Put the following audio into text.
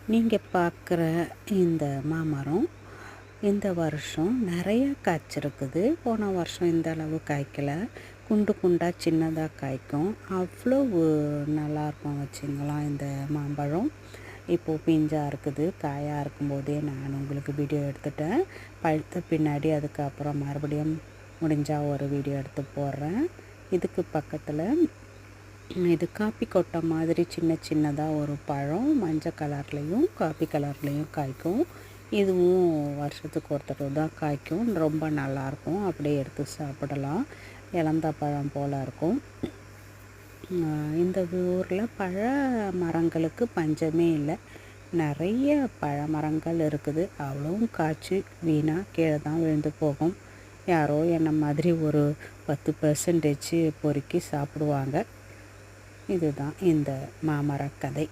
நீங்கள் பார்க்குற இந்த மாமரம் இந்த வருஷம் நிறைய காய்ச்சிருக்குது. போன வருஷம் இந்த அளவு காய்க்கலை, குண்டு குண்டாக சின்னதாக காய்க்கும். அவ்வளோ நல்லாயிருக்கும் வச்சுங்களேன் இந்த மாம்பழம். இப்போது பிஞ்சாக இருக்குது. காயாக இருக்கும்போதே நான் உங்களுக்கு வீடியோ எடுத்துட்டேன். பழுத்த பின்னாடி அதுக்கப்புறம் மறுபடியும் முடிஞ்சால் ஒரு வீடியோ எடுத்து போடுறேன். இதுக்கு பக்கத்தில் இது காப்பி கொட்டை மாதிரி சின்ன சின்னதாக ஒரு பழம் மஞ்சள் கலர்லேயும் காப்பி கலர்லேயும் காய்க்கும். இதுவும் வருஷத்துக்கு ஒரு தடவை தான் காய்க்கும். ரொம்ப நல்லாயிருக்கும். அப்படியே எடுத்து சாப்பிடலாம். இலந்த பழம் போல் இருக்கும். இந்த ஊரில் பழ மரங்களுக்கு பஞ்சமே இல்லை. நிறைய பழ மரங்கள் இருக்குது. அவ்வளவும் காய்ச்சி வீணாக கீழே தான் விழுந்து போகும். யாரோ என்னை மாதிரி ஒரு 10% பொறுக்கி சாப்பிடுவாங்க. இதுதான் இந்த மாமர கதை.